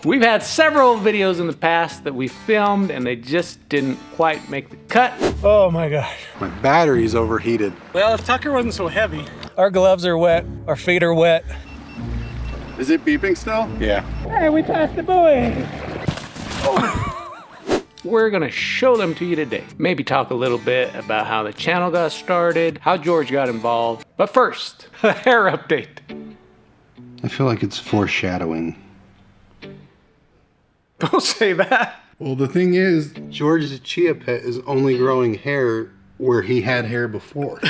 We've had several videos in the past that we filmed and they just didn't quite make the cut. Oh my gosh. My battery's overheated. Well, if Tucker wasn't so heavy. Our gloves are wet, our feet are wet. Is it beeping still? Yeah. Hey, we passed the buoy. We're gonna show them to you today. Maybe talk a little bit about how the channel got started, how George got involved. But first, a hair update. I feel like it's foreshadowing. Don't say that. Well, the thing is, George's chia pet is only growing hair where he had hair before.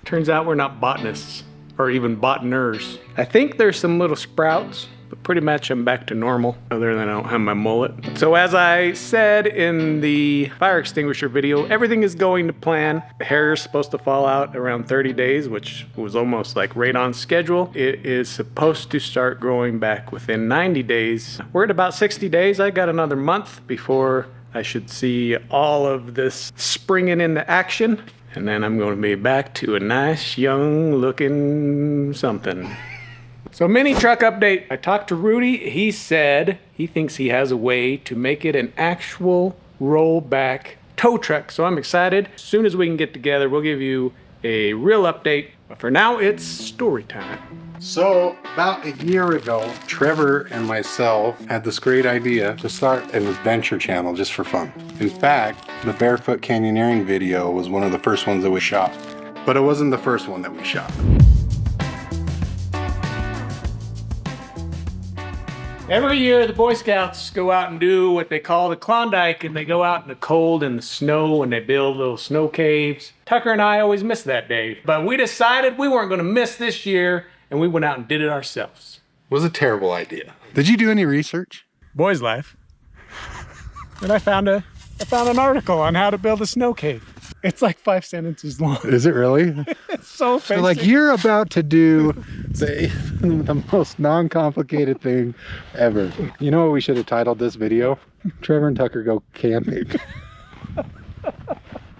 Turns out we're not botanists, or even botaners. I think there's some little sprouts, but pretty much I'm back to normal, other than I don't have my mullet. So as I said in the fire extinguisher video, everything is going to plan. The hair is supposed to fall out around 30 days, which was almost like right on schedule. It is supposed to start growing back within 90 days. We're at about 60 days. I got another month before I should see all of this springing into action. And then I'm going to be back to a nice young looking something. So mini truck update. I talked to Rudy. He said he thinks he has a way to make it an actual rollback tow truck. So I'm excited. As soon as we can get together, we'll give you a real update. But for now, it's story time. So about a year ago, Trevor and myself had this great idea to start an adventure channel just for fun. In fact, the Barefoot Canyoneering video was one of the first ones that we shot. But it wasn't the first one that we shot. Every year, the Boy Scouts go out and do what they call the Klondike, and they go out in the cold and the snow and they build little snow caves. Tucker and I always miss that day, but we decided we weren't gonna miss this year, and we went out and did it ourselves. It was a terrible idea. Did you do any research? Boy's Life. And I found an article on how to build a snow cave. It's like 5 sentences long. Is it really? It's so basic. So like you're about to do the most non-complicated thing ever. You know what we should have titled this video? Trevor and Tucker go camping.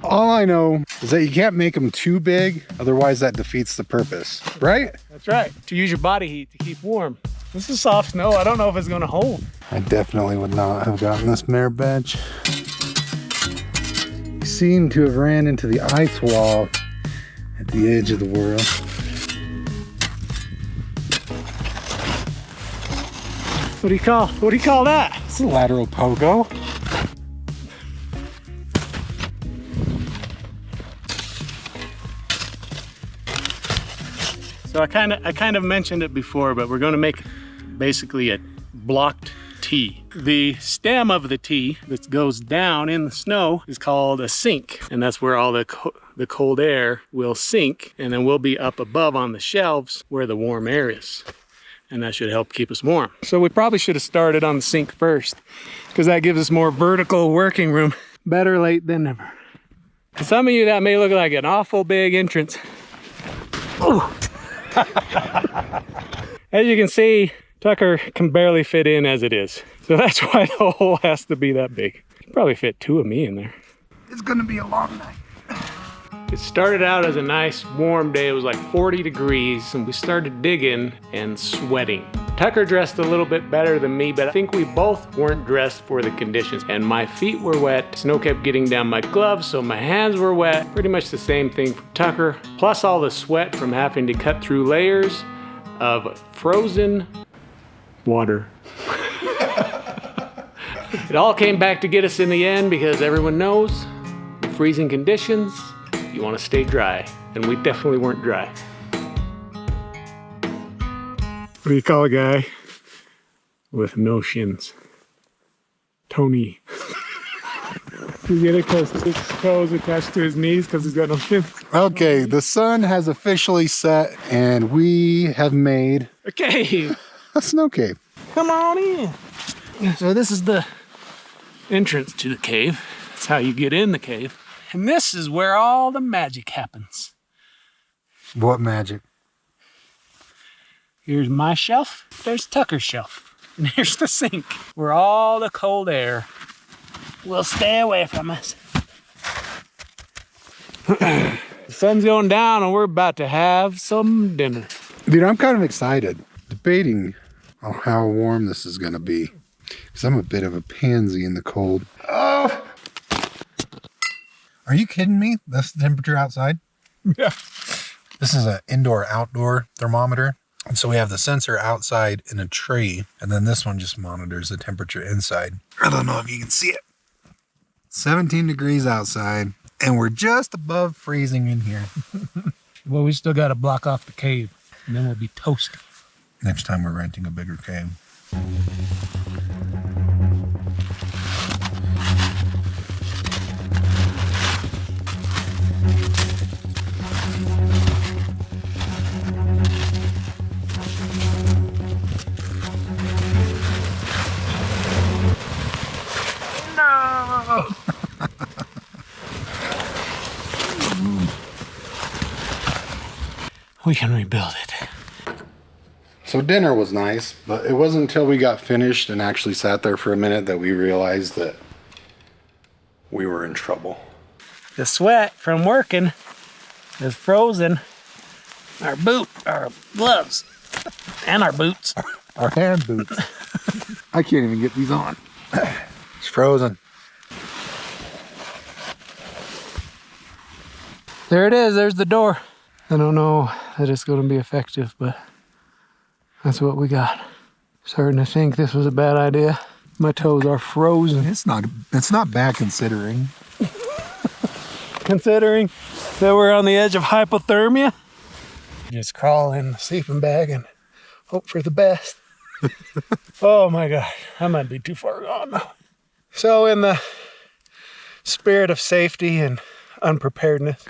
All I know is that you can't make them too big, otherwise that defeats the purpose, right? That's right, to use your body heat to keep warm. This is soft snow, I don't know if it's gonna hold. I definitely would not have gotten this mare bench. You seem to have ran into the ice wall at the edge of the world. What do you call that? It's a lateral pogo. So I kind of mentioned it before, but we're gonna make basically a blocked T. The stem of the T that goes down in the snow is called a sink, and that's where all the cold air will sink, and then we'll be up above on the shelves where the warm air is, and that should help keep us warm. So we probably should have started on the sink first, because that gives us more vertical working room. Better late than never. To some of you, that may look like an awful big entrance. Ooh. As you can see, Tucker can barely fit in as it is. So that's why the hole has to be that big. You can probably fit 2 of me in there. It's gonna be a long night. It started out as a nice warm day. It was like 40 degrees and we started digging and sweating. Tucker dressed a little bit better than me, but I think we both weren't dressed for the conditions. And my feet were wet. Snow kept getting down my gloves, so my hands were wet. Pretty much the same thing from Tucker. Plus all the sweat from having to cut through layers of frozen water. It all came back to get us in the end because everyone knows in freezing conditions, you want to stay dry, and we definitely weren't dry. What do you call a guy with no shins? Tony. You get it because his toes attached to his knees because he's got no shins. Okay, the sun has officially set and we have made A cave. a snow cave. Come on in. So this is the entrance to the cave. That's how you get in the cave. And this is where all the magic happens. What magic? Here's my shelf, there's Tucker's shelf, and here's the sink, where all the cold air will stay away from us. The sun's going down and we're about to have some dinner. Dude, I'm kind of excited. Debating how warm this is gonna be. Because I'm a bit of a pansy in the cold. Oh! Are you kidding me? That's the temperature outside? Yeah. This is an indoor-outdoor thermometer. And so we have the sensor outside in a tree, and then this one just monitors the temperature inside. I don't know if you can see it. 17 degrees outside, and we're just above freezing in here. Well, we still got to block off the cave, and then we'll be toasty. Next time we're renting a bigger cave. No! We can rebuild it. So dinner was nice, but it wasn't until we got finished and actually sat there for a minute that we realized that we were in trouble. The sweat from working is frozen our gloves, and our boots. Our hand boots. I can't even get these on. It's frozen. There it is, there's the door. I don't know that it's going to be effective, but that's what we got. Starting to think this was a bad idea. My toes are frozen. It's not bad considering. Considering that we're on the edge of hypothermia. Just crawl in the sleeping bag and hope for the best. Oh my God, I might be too far gone now. So in the spirit of safety and unpreparedness,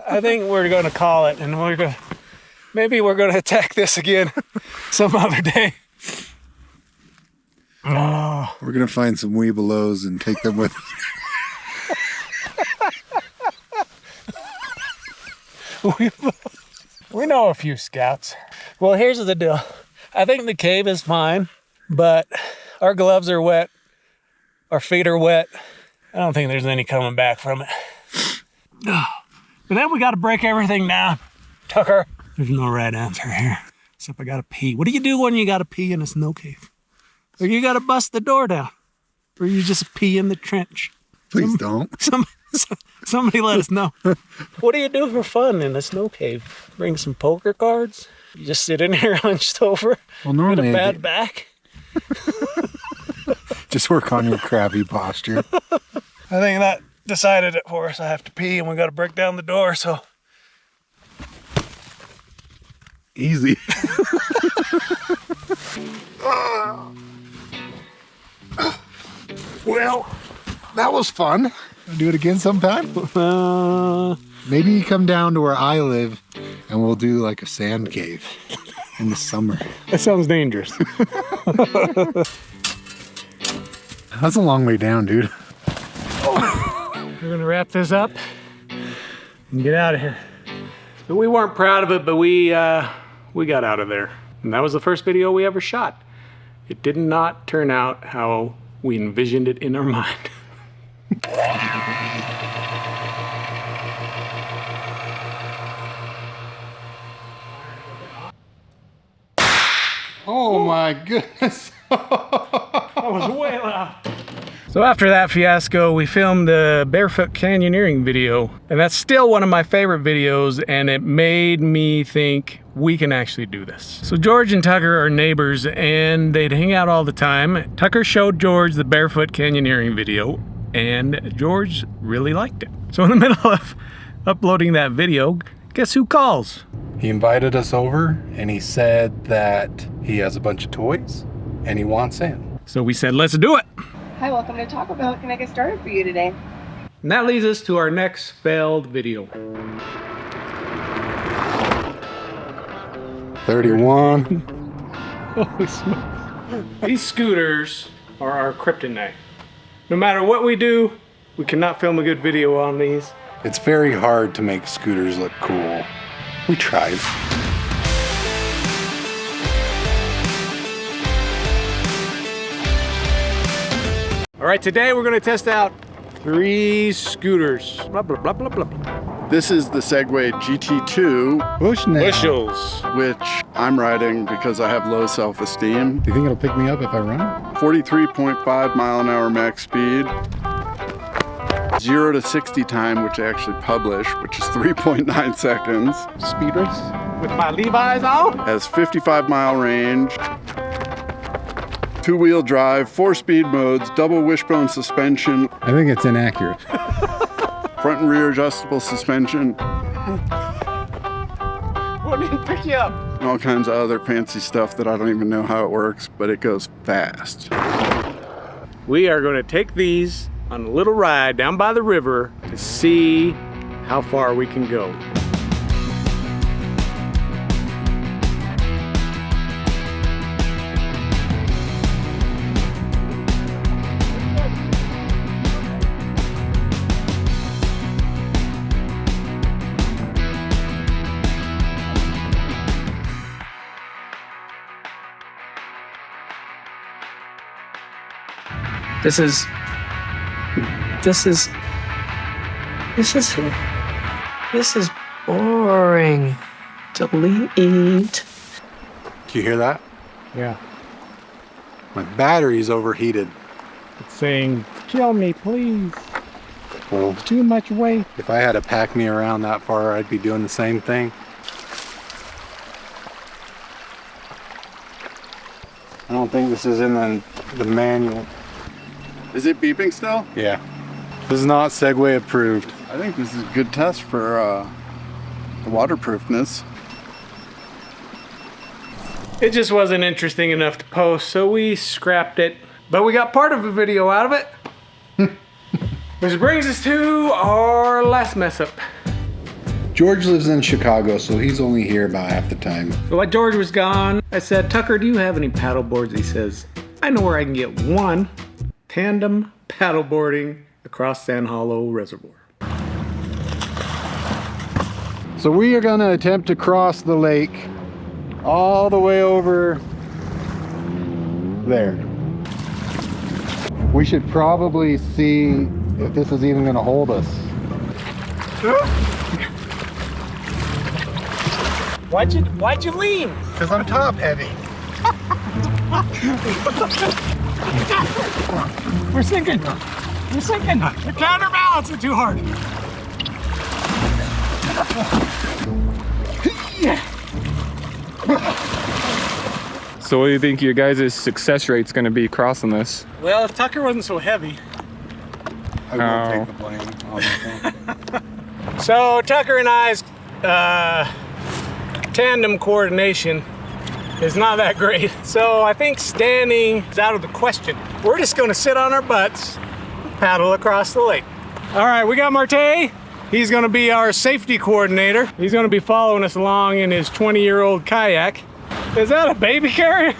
I think we're gonna call it, and maybe we're gonna attack this again some other day. Oh. We're gonna find some Weebelows and take them with us. We know a few scouts. Well, here's the deal. I think the cave is fine, but our gloves are wet. Our feet are wet. I don't think there's any coming back from it. But then we got to break everything down. Tucker, there's no right answer here. Except I got to pee. What do you do when you got to pee in a snow cave? Or you got to bust the door down. Or you just pee in the trench. Please don't. Somebody let us know. What do you do for fun in a snow cave? Bring some poker cards? You just sit in here hunched over? Well, normally with a bad back? Just work on your crabby posture. I think that decided it for us. I have to pee and we got to break down the door, so. Easy. Well, that was fun. Wanna do it again sometime? Maybe you come down to where I live and we'll do like a sand cave in the summer. That sounds dangerous. That's a long way down, dude. We're gonna wrap this up and get out of here. But we weren't proud of it, but we got out of there. And that was the first video we ever shot. It did not turn out how we envisioned it in our mind. Oh my goodness. That was way loud. So after that fiasco, we filmed the Barefoot Canyoneering video. And that's still one of my favorite videos, and it made me think we can actually do this. So George and Tucker are neighbors, and they'd hang out all the time. Tucker showed George the Barefoot Canyoneering video, and George really liked it. So in the middle of uploading that video, guess who calls? He invited us over and he said that he has a bunch of toys and he wants in. So we said, let's do it. Hi, welcome to Taco Bell. What can I get started for you today? And that leads us to our next failed video. 31. Holy smokes. These scooters are our kryptonite. No matter what we do, we cannot film a good video on these. It's very hard to make scooters look cool. We tried. All right, today we're gonna test out 3 scooters. Blah, blah, blah, blah, blah. This is the Segway GT2, Bushnell. Bushels. which I'm riding because I have low self-esteem. Do you think it'll pick me up if I run? 43.5 mile an hour max speed. 0 to 60 time, which I actually publish, which is 3.9 seconds. Speed race with my Levi's on. Has 55 mile range. 2-wheel drive, 4-speed modes, double wishbone suspension, I think it's inaccurate. front and rear adjustable suspension, What didn't pick you up? and all kinds of other fancy stuff that I don't even know how it works, but it goes fast. We are going to take these on a little ride down by the river to see how far we can go. This is boring. Delete. Do you hear that? Yeah. My battery's overheated. It's saying, kill me, please. Well, Too much weight. if I had to pack me around that far, I'd be doing the same thing. I don't think this is in the manual. Is it beeping still? Yeah. This is not Segway approved. I think this is a good test for the waterproofness. It just wasn't interesting enough to post, so we scrapped it. But we got part of a video out of it. Which brings us to our last mess up. George lives in Chicago, so he's only here about half the time. So while George was gone, I said, Tucker, do you have any paddle boards? He says, I know where I can get one tandem paddle boarding across Sand Hollow Reservoir. So we are going to attempt to cross the lake all the way over there. We should probably see if this is even going to hold us. Why'd you lean? Because I'm top heavy. We're sinking. We're sinking. You're counterbalancing too hard. So what do you think your guys' success rate's gonna be crossing this? Well, if Tucker wasn't so heavy. I won't take the blame, obviously. So Tucker and I's tandem coordination is not that great. So I think standing is out of the question. We're just gonna sit on our butts, paddle across the lake. All right, we got Marte. He's gonna be our safety coordinator. He's gonna be following us along in his 20-year-old kayak. Is that a baby carrier?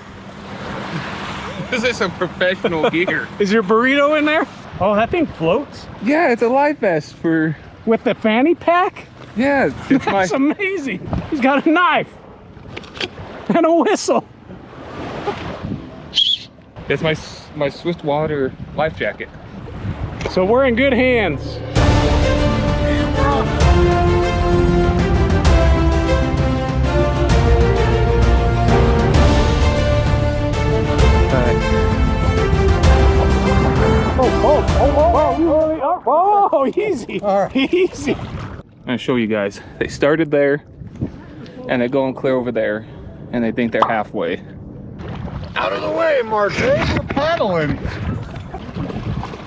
This is some professional gear. Is your burrito in there? Oh, that thing floats? Yeah, it's a life vest for, With the fanny pack? yeah, it's That's amazing. He's got a knife and a whistle. it's my Swift Water life jacket. So we're in good hands. Oh, easy. All right. Easy. I'm gonna show you guys. They started there, and they're going clear over there, and they think they're halfway. Out of the way, Marte. We're paddling.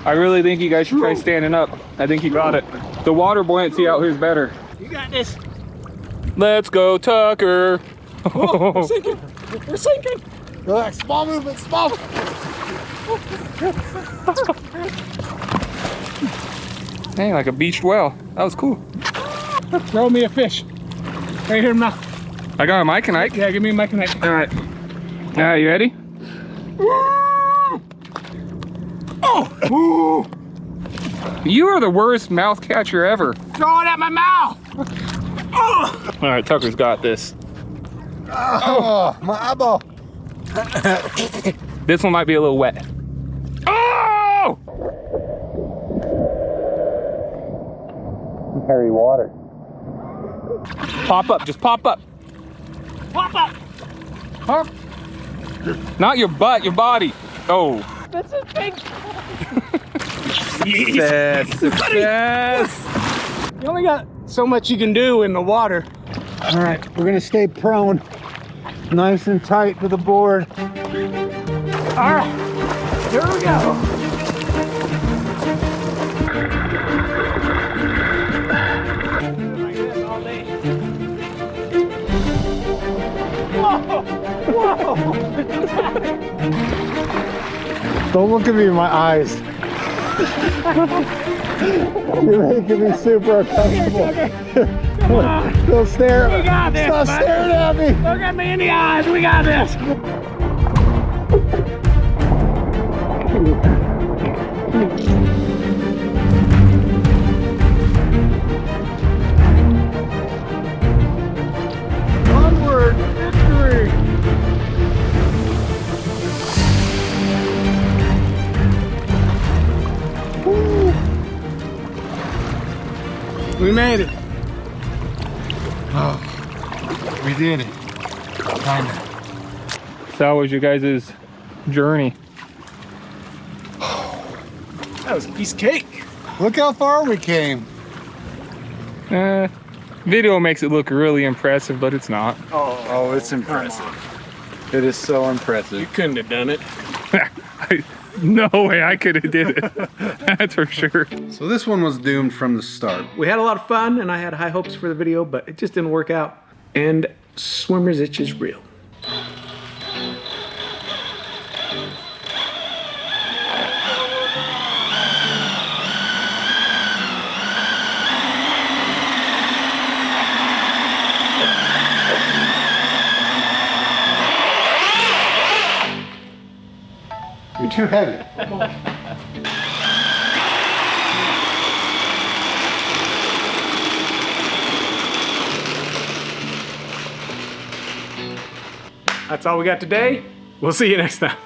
I really think you guys should try standing up. I think you got it. The water buoyancy out here is better. You got this. Let's go, Tucker. Oh, we're sinking. We're sinking. Relax. Small movement. Small movement. Dang, like a beached whale. That was cool. Throw me a fish. Right here in my mouth. I got a Mike and Ike. Yeah, give me a mic and Ike. All right. Now, you ready? Oh! You are the worst mouth catcher ever. Throw it at my mouth. Oh! All right, Tucker's got this. Oh, my eyeball. This one might be a little wet. Oh! Harry water. Pop up, just pop up. Pop up. Huh? Not your butt, your body. Oh. That's a big. Success. You only got so much you can do in the water. All right, we're gonna stay prone, nice and tight to the board. All right, here we go. Like this all day. Whoa! Whoa! Don't look at me in my eyes. You're making me super uncomfortable. Don't stare at me. We got this, Stop buddy. staring at me. Look at me in the eyes. We got this. Onward, victory. Woo. We made it. We did it. Kinda. So how was your guys' journey? That was a piece of cake. Look how far we came. Video makes it look really impressive, but it's not. Oh, it's impressive. It is so impressive. You couldn't have done it. No way I could have did it. That's for sure. So this one was doomed from the start. We had a lot of fun, and I had high hopes for the video, but it just didn't work out. And swimmer's itch is real. You're too heavy. That's all we got today. We'll see you next time.